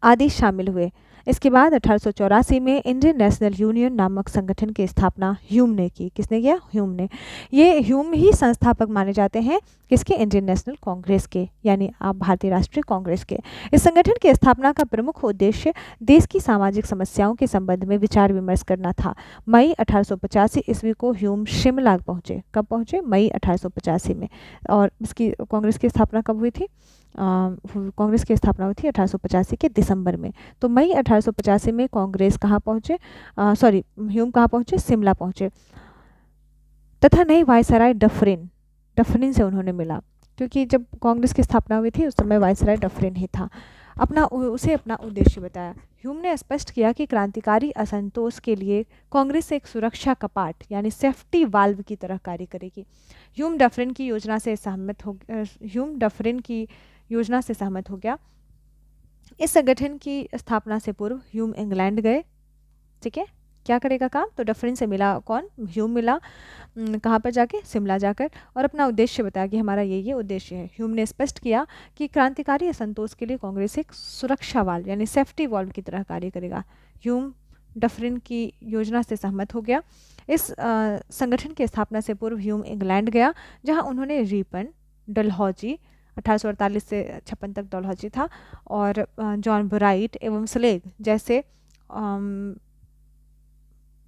आदि शामिल हुए। इसके बाद 1884 में इंडियन नेशनल यूनियन नामक संगठन की स्थापना ह्यूम ने की। किसने किया? ह्यूम ने। ये ह्यूम ही संस्थापक माने जाते हैं किसके? इंडियन नेशनल कांग्रेस के, यानी आप भारतीय राष्ट्रीय कांग्रेस के। इस संगठन की स्थापना का प्रमुख उद्देश्य देश की सामाजिक समस्याओं के संबंध में विचार विमर्श करना था। मई 1885 ईस्वी को ह्यूम शिमला पहुंचे। कब पहुंचे? मई 1885 में। और इसकी कांग्रेस की स्थापना कब हुई थी? कांग्रेस की स्थापना हुई थी 1885 के दिसंबर में। तो मई 1885 में कांग्रेस कहाँ पहुंचे? ह्यूम कहाँ पहुंचे? शिमला पहुंचे। तथा नई वायसराय डफरिन से उन्होंने मिला, क्योंकि जब कांग्रेस की स्थापना हुई थी उस समय वायसराय डफरिन ही था। उसे अपना उद्देश्य बताया। ह्यूम ने स्पष्ट किया कि क्रांतिकारी असंतोष के लिए कांग्रेस एक सुरक्षा कपाट यानी सेफ्टी वाल्व की तरह कार्य करेगी। ह्यूम डफरिन की योजना से सहमत हो गया। इस संगठन की स्थापना से पूर्व ह्यूम इंग्लैंड गए। ठीक है, क्या करेगा काम? तो डफरिन से मिला कौन? ह्यूम मिला। कहाँ पर जाके? शिमला जाकर, और अपना उद्देश्य बताया कि हमारा ये उद्देश्य है। ह्यूम ने स्पष्ट किया कि क्रांतिकारी असंतोष के लिए कांग्रेस एक सुरक्षा वाल्व यानी सेफ्टी वाल्व की तरह कार्य करेगा। ह्यूम डफरिन की योजना से सहमत हो गया। इस संगठन की स्थापना से पूर्व ह्यूम इंग्लैंड गया, जहाँ उन्होंने रीपन, डलहौजी, 1848 से 56 तक डलहौजी था, और जॉन ब्राइट एवं स्लेग जैसे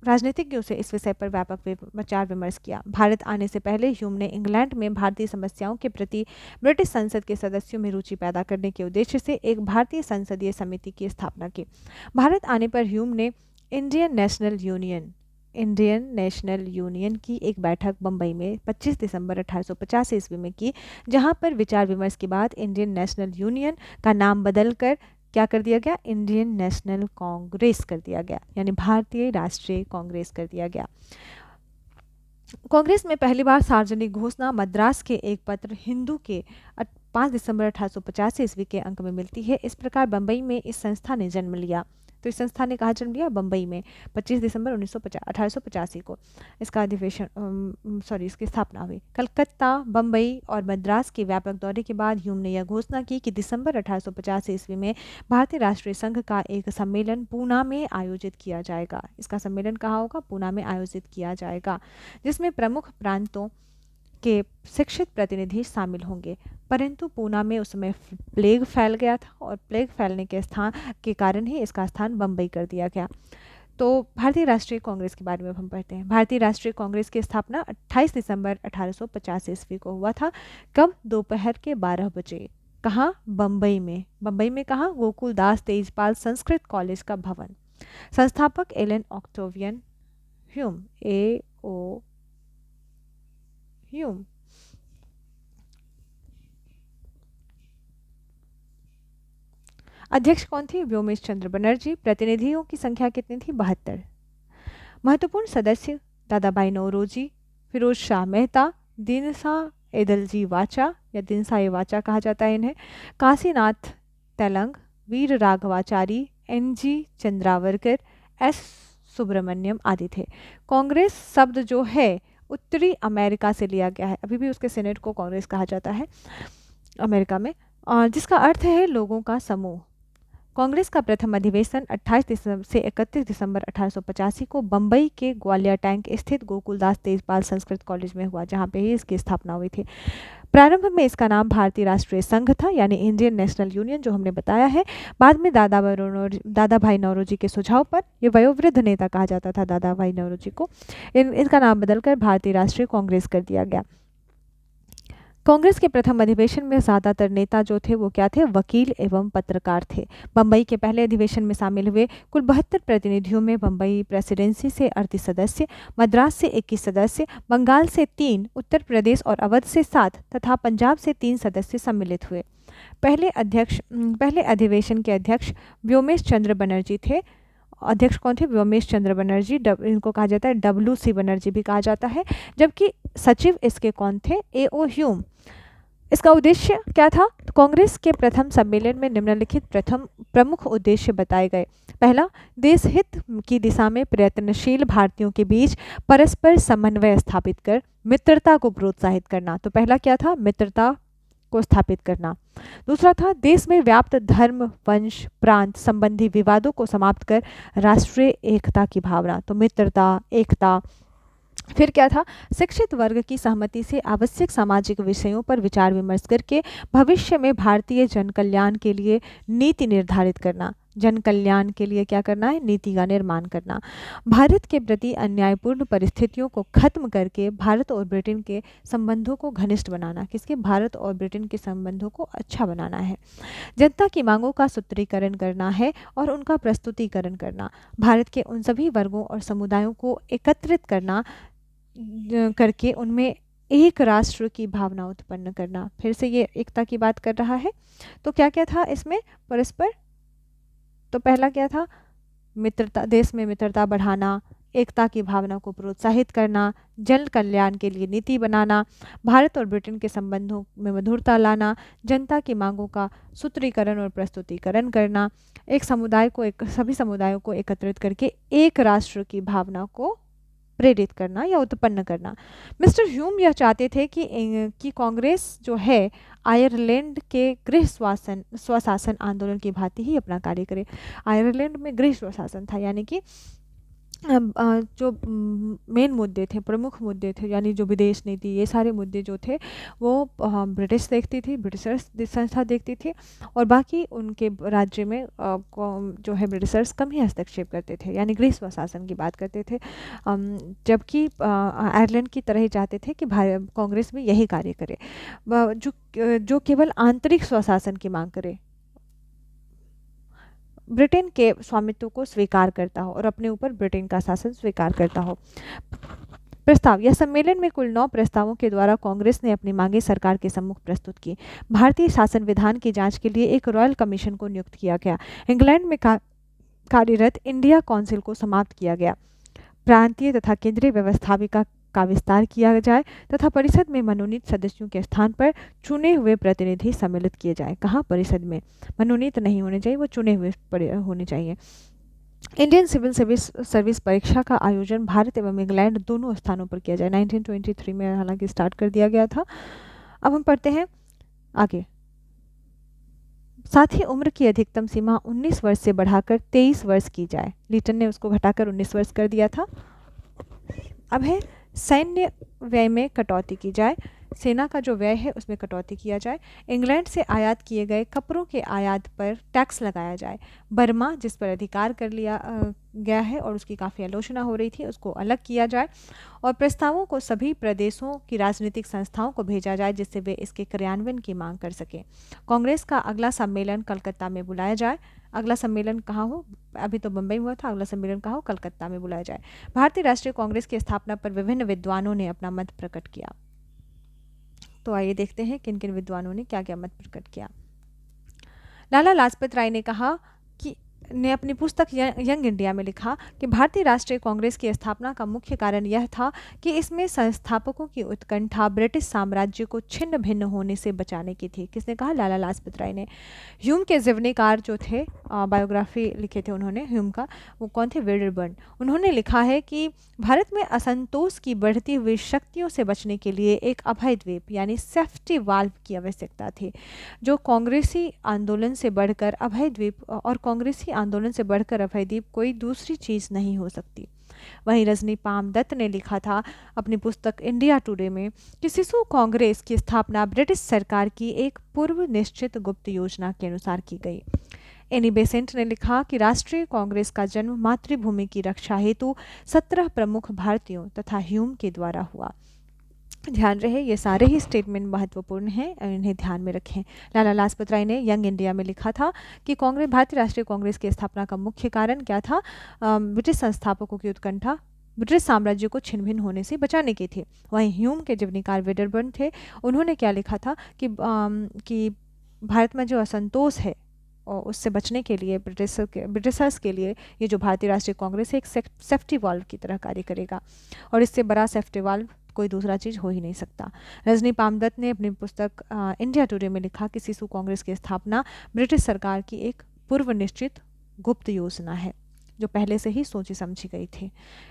राजनीतिज्ञों से इस विषय पर व्यापक विचार विमर्श किया। भारत आने से पहले ह्यूम ने इंग्लैंड में भारतीय समस्याओं के प्रति ब्रिटिश संसद के सदस्यों में रुचि पैदा करने के उद्देश्य से एक भारतीय संसदीय समिति की स्थापना की। भारत आने पर ह्यूम ने इंडियन नेशनल यूनियन की एक बैठक बंबई में 25 दिसंबर 1850 ईस्वी में की, जहां पर विचार विमर्श के बाद इंडियन नेशनल यूनियन का नाम बदलकर क्या कर दिया गया, इंडियन नेशनल कांग्रेस कर दिया गया, यानी भारतीय राष्ट्रीय कांग्रेस कर दिया गया। कांग्रेस में पहली बार सार्वजनिक घोषणा मद्रास के एक पत्र हिंदू के 5 दिसंबर 1850 ईस्वी के अंक में मिलती है। इस प्रकार बंबई में इस संस्था ने जन्म लिया। तो इस संस्था ने कहाँ जन्म लिया, बंबई में 25 दिसंबर 1885 को इसका इसकी स्थापना हुई। कलकत्ता, बंबई और मद्रास के व्यापक दौरे के बाद ह्यूम ने यह घोषणा की कि दिसंबर 1850 ईस्वी में भारतीय राष्ट्रीय संघ का एक सम्मेलन पूना में आयोजित किया जाएगा। इसका सम्मेलन कहाँ होगा, पूना में आयोजित किया जाएगा, जिसमें प्रमुख प्रांतों के शिक्षित प्रतिनिधि शामिल होंगे। परंतु पूना में उस समय प्लेग फैल गया था और प्लेग फैलने के कारण ही इसका स्थान बंबई कर दिया गया। तो भारतीय राष्ट्रीय कांग्रेस के बारे में हम पढ़ते हैं। भारतीय राष्ट्रीय कांग्रेस की स्थापना 28 दिसंबर 1850 ईस्वी को हुआ था। कब, दोपहर के 12 बजे। कहाँ, बंबई में। बंबई में कहाँ, गोकुलदास तेजपाल संस्कृत कॉलेज का भवन। संस्थापक Elon Octavian Hume, A.O. Hume. अध्यक्ष कौन थे, व्योमेश चंद्र बनर्जी। प्रतिनिधियों की संख्या कितनी थी, 72। महत्वपूर्ण सदस्य दादा भाई नौरोजी, फिरोज शाह मेहता, दीनसा एदलजी वाचा या दिनसा ए वाचा कहा जाता है इन्हें, काशीनाथ तेलंग, वीर राघवाचारी, N.G. चंद्रावरकर, S. सुब्रमण्यम आदि थे। कांग्रेस शब्द जो है उत्तरी अमेरिका से लिया गया है। अभी भी उसके सेनेट को कांग्रेस कहा जाता है अमेरिका में, और जिसका अर्थ है लोगों का समूह। कांग्रेस का प्रथम अधिवेशन 28 दिसंबर से 31 दिसंबर 1885 को बंबई के ग्वालियर टैंक स्थित गोकुलदास तेजपाल संस्कृत कॉलेज में हुआ, जहां पे ही इसकी स्थापना हुई थी। प्रारंभ में इसका नाम भारतीय राष्ट्रीय संघ था, यानी इंडियन नेशनल यूनियन, जो हमने बताया है। बाद में दादा भाई नौरोजी के सुझाव पर, ये वयोवृद्ध नेता कहा जाता था दादा भाई नौरोजी को, इसका नाम बदलकर भारतीय राष्ट्रीय कांग्रेस कर दिया गया। कांग्रेस के प्रथम अधिवेशन में ज्यादातर नेता जो थे वो क्या थे, वकील एवं पत्रकार थे। बंबई के पहले अधिवेशन में शामिल हुए कुल 72 प्रतिनिधियों में बंबई प्रेसिडेंसी से 38 सदस्य, मद्रास से 21 सदस्य, बंगाल से 3, उत्तर प्रदेश और अवध से 7 तथा पंजाब से 3 सदस्य सम्मिलित हुए। पहले अधिवेशन के अध्यक्ष व्योमेश चंद्र बनर्जी थे। अध्यक्ष कौन थे, व्योमेश चंद्र बनर्जी, इनको कहा जाता है W.C. बनर्जी भी कहा जाता है। जबकि सचिव इसके कौन थे, A.O. ह्यूम। इसका उद्देश्य क्या था, तो कांग्रेस के प्रथम सम्मेलन में निम्नलिखित प्रमुख उद्देश्य बताए गए। पहला, देश हित की दिशा में प्रयत्नशील भारतीयों के बीच परस्पर समन्वय स्थापित कर मित्रता को प्रोत्साहित करना। तो पहला क्या था, मित्रता को स्थापित करना। दूसरा था, देश में व्याप्त धर्म, वंश, प्रांत संबंधी विवादों को समाप्त कर राष्ट्रीय एकता की भावना। तो मित्रता, एकता। फिर क्या था, शिक्षित वर्ग की सहमति से आवश्यक सामाजिक विषयों पर विचार विमर्श करके भविष्य में भारतीय जन कल्याण के लिए नीति निर्धारित करना। जन कल्याण के लिए क्या करना है, नीति का निर्माण करना। भारत के प्रति अन्यायपूर्ण परिस्थितियों को खत्म करके भारत और ब्रिटेन के संबंधों को घनिष्ठ बनाना। किसके, भारत और ब्रिटेन के संबंधों को अच्छा बनाना है। जनता की मांगों का सूत्रीकरण करना है और उनका प्रस्तुतिकरण करना। भारत के उन सभी वर्गों और समुदायों को एकत्रित करके उनमें एक राष्ट्र की भावना उत्पन्न करना। फिर से ये एकता की बात कर रहा है। तो क्या क्या था इसमें, परस्पर, तो पहला क्या था, मित्रता, देश में मित्रता बढ़ाना, एकता की भावना को प्रोत्साहित करना, जन कल्याण के लिए नीति बनाना, भारत और ब्रिटेन के संबंधों में मधुरता लाना, जनता की मांगों का सूत्रीकरण और प्रस्तुतिकरण करना, सभी समुदायों को एकत्रित करके एक राष्ट्र की भावना को प्रेरित करना या उत्पन्न करना। मिस्टर ह्यूम यह चाहते थे कि कांग्रेस जो है आयरलैंड के गृह स्वशासन आंदोलन की भांति ही अपना कार्य करे। आयरलैंड में गृह स्वशासन था, यानी कि जो मेन मुद्दे थे, प्रमुख मुद्दे थे, यानी जो विदेश नीति, ये सारे मुद्दे जो थे वो ब्रिटिश देखती थी, ब्रिटिशर्स संस्था देखती थी, और बाकी उनके राज्य में जो है ब्रिटिशर्स कम ही हस्तक्षेप करते थे, यानी गृह स्वशासन की बात करते थे। जबकि आयरलैंड की तरह ही चाहते थे कि कांग्रेस भी यही कार्य करे, जो केवल आंतरिक स्वशासन की मांग करे, ब्रिटेन के स्वामित्व को स्वीकार करता हो और अपने ऊपर ब्रिटेन का शासन स्वीकार करता हो। प्रस्ताव, यह सम्मेलन में कुल 9 प्रस्तावों के द्वारा कांग्रेस ने अपनी मांगे सरकार के सम्मुख प्रस्तुत की। भारतीय शासन विधान की जांच के लिए एक रॉयल कमीशन को नियुक्त किया गया। इंग्लैंड में कार्यरत इंडिया काउंसिल को समाप्त किया गया। प्रांतीय तथा केंद्रीय व्यवस्थापिका का विस्तार किया जाए तथा परिषद में मनोनीत सदस्यों के स्थान पर चुने हुए प्रतिनिधि सम्मिलित किए जाए। कहाँ? परिषद में। मनोनीत नहीं होने चाहिए, वो चुने हुए होने चाहिए। इंडियन सिविल सर्विस परीक्षा का आयोजन भारत एवं इंग्लैंड दोनों स्थानों पर किया जाए। 1923 में हालांकि स्टार्ट कर दिया गया था। अब हम पढ़ते हैं आगे। साथ ही उम्र की अधिकतम सीमा 19 वर्ष से बढ़ाकर 23 वर्ष की जाए। लीटन ने उसको घटाकर 19 वर्ष कर दिया था। अब है सैन्य व्यय में कटौती की जाए, सेना का जो व्यय है उसमें कटौती किया जाए। इंग्लैंड से आयात किए गए कपड़ों के आयात पर टैक्स लगाया जाए। बर्मा, जिस पर अधिकार कर लिया गया है और उसकी काफ़ी आलोचना हो रही थी, उसको अलग किया जाए और प्रस्तावों को सभी प्रदेशों की राजनीतिक संस्थाओं को भेजा जाए जिससे वे इसके क्रियान्वयन की मांग कर सकें। कांग्रेस का अगला सम्मेलन कलकत्ता में बुलाया जाए। अगला सम्मेलन कहाँ हो? अभी तो बम्बई हुआ था, अगला सम्मेलन कहाँ हो? कलकत्ता में बुलाया जाए। भारतीय राष्ट्रीय कांग्रेस की स्थापना पर विभिन्न विद्वानों ने अपना मत प्रकट किया। तो आइए देखते हैं किन किन विद्वानों ने क्या क्या मत प्रकट किया। लाला लाजपत राय ने कहा कि ने अपनी पुस्तक यंग इंडिया में लिखा कि भारतीय राष्ट्रीय कांग्रेस की स्थापना का मुख्य कारण यह था कि इसमें संस्थापकों की उत्कंठा ब्रिटिश साम्राज्य को छिन्न भिन्न होने से बचाने की थी। किसने कहा? लाला लाजपत राय ने। ह्यूम के जीवनीकार जो थे, बायोग्राफी लिखे थे उन्होंने ह्यूम का, वो कौन थे? वेडरबर्न। उन्होंने लिखा है कि भारत में असंतोष की बढ़ती हुई शक्तियों से बचने के लिए एक अभय द्वीप यानी सेफ्टी वाल्व की आवश्यकता थी, जो कांग्रेसी आंदोलन से बढ़कर अभय द्वीप और कांग्रेसी आंदोलन से बढ़कर अभय द्वीप कोई दूसरी चीज़ नहीं हो सकती। वहीं रजनी पाम दत्त ने लिखा था अपनी पुस्तक इंडिया टुडे में कि शिशु कांग्रेस की स्थापना ब्रिटिश सरकार की एक पूर्व निश्चित गुप्त योजना के अनुसार की गई। एनी बेसेंट ने लिखा कि राष्ट्रीय कांग्रेस का जन्म मातृभूमि की रक्षा हेतु 17 प्रमुख भारतीयों तथा ह्यूम के द्वारा हुआ। ध्यान रहे, ये सारे ही स्टेटमेंट महत्वपूर्ण हैं, इन्हें ध्यान में रखें। लाला लाजपत राय ने यंग इंडिया में लिखा था कि कांग्रेस, भारतीय राष्ट्रीय कांग्रेस की स्थापना का मुख्य कारण क्या था? ब्रिटिश संस्थापकों की उत्कंठा ब्रिटिश साम्राज्य को छिन्न भिन्न होने से बचाने की थी। वहीं ह्यूम के जीवनीकार वेडरबर्न थे, उन्होंने क्या लिखा था कि भारत में जो असंतोष है और उससे बचने के लिए ब्रिटिशर्स के लिए ये जो भारतीय राष्ट्रीय कांग्रेस है एक सेफ्टी वाल्व की तरह कार्य करेगा और इससे बड़ा सेफ्टी वाल्व कोई दूसरा चीज़ हो ही नहीं सकता। रजनी पामदत्त ने अपनी पुस्तक इंडिया टुडे में लिखा कि शिशु कांग्रेस की स्थापना ब्रिटिश सरकार की एक पूर्व निश्चित गुप्त योजना है जो पहले से ही सोची समझी गई थी।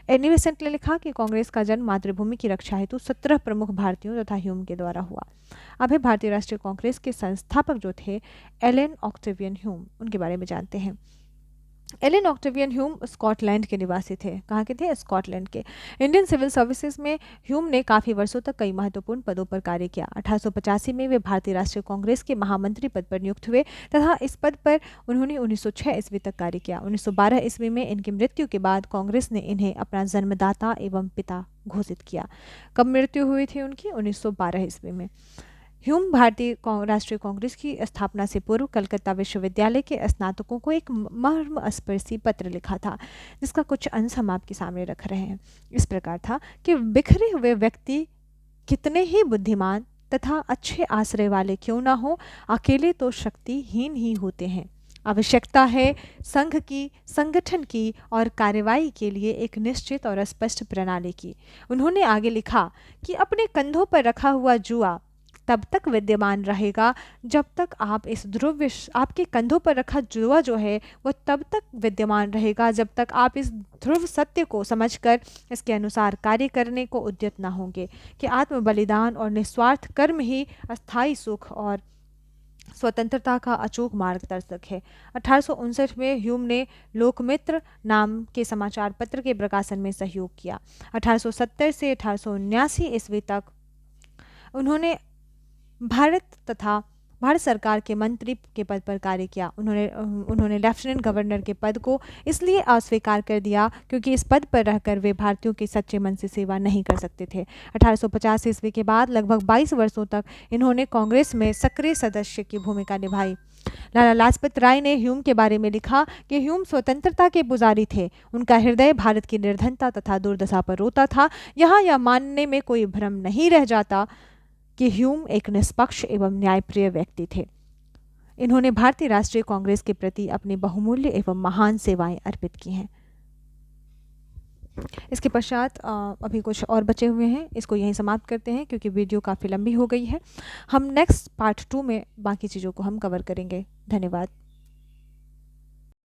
एनी बेसेंट ने लिखा कि कांग्रेस का जन्म मातृभूमि की रक्षा हेतु 17 प्रमुख भारतीयों तथा ह्यूम के द्वारा हुआ। अब है भारतीय राष्ट्रीय कांग्रेस के संस्थापक जो थे एलन ऑक्टेवियन ह्यूम, उनके बारे में जानते हैं। एलन ऑक्टेवियन ह्यूम स्कॉटलैंड के निवासी थे। कहाँ के थे? स्कॉटलैंड के। इंडियन सिविल सर्विसेज में ह्यूम ने काफ़ी वर्षों तक कई महत्वपूर्ण पदों पर कार्य किया। 1885 में वे भारतीय राष्ट्रीय कांग्रेस के महामंत्री पद पर नियुक्त हुए तथा इस पद पर उन्होंने 1906 ईस्वी तक कार्य किया। 1912 ईस्वी में इनकी मृत्यु के बाद कांग्रेस ने इन्हें अपना जन्मदाता एवं पिता घोषित किया। कब मृत्यु हुई थी उनकी? 1912 ईस्वी में। ह्यूम भारतीय राष्ट्रीय कांग्रेस की स्थापना से पूर्व कलकत्ता विश्वविद्यालय के स्नातकों को एक मर्मस्पर्शी पत्र लिखा था जिसका कुछ अंश हम आपके सामने रख रहे हैं। इस प्रकार था कि बिखरे हुए व्यक्ति कितने ही बुद्धिमान तथा अच्छे आश्रय वाले क्यों ना हो, अकेले तो शक्तिहीन ही होते हैं। आवश्यकता है संघ की, संगठन की और कार्रवाई के लिए एक निश्चित और स्पष्ट प्रणाली की। उन्होंने आगे लिखा कि अपने कंधों पर रखा हुआ जुआ तब तक विद्यमान रहेगा जब तक आप इस आपके कंधों पर रखा जुआ जो है वो तब तक विद्यमान रहेगा जब तक आप इस ध्रुव सत्य को समझकर इसके अनुसार कार्य करने को उद्यत न होंगे कि आत्म बलिदान और निस्वार्थ कर्म ही अस्थायी सुख और स्वतंत्रता का अचूक मार्गदर्शक है। 1859 में ह्यूम ने लोकमित्र नाम के समाचार पत्र के प्रकाशन में सहयोग किया। 1870 से 1879 ईस्वी तक उन्होंने भारत सरकार के मंत्री के पद पर कार्य किया। उन्होंने लेफ्टिनेंट गवर्नर के पद को इसलिए अस्वीकार कर दिया क्योंकि इस पद पर रहकर वे भारतीयों के सच्चे मन से सेवा नहीं कर सकते थे। 1850 ईस्वी के बाद लगभग 22 वर्षों तक इन्होंने कांग्रेस में सक्रिय सदस्य की भूमिका निभाई। लाला लाजपत राय ने ह्यूम के बारे में लिखा कि ह्यूम स्वतंत्रता के पुजारी थे। उनका हृदय भारत की निर्धनता तथा दुर्दशा पर रोता था। यहाँ यह मानने में कोई भ्रम नहीं रह जाता कि ह्यूम एक निष्पक्ष एवं न्यायप्रिय व्यक्ति थे। इन्होंने भारतीय राष्ट्रीय कांग्रेस के प्रति अपनी बहुमूल्य एवं महान सेवाएं अर्पित की हैं। इसके पश्चात अभी कुछ और बचे हुए हैं, इसको यहीं समाप्त करते हैं क्योंकि वीडियो काफ़ी लंबी हो गई है। हम नेक्स्ट पार्ट 2 में बाकी चीज़ों को हम कवर करेंगे। धन्यवाद।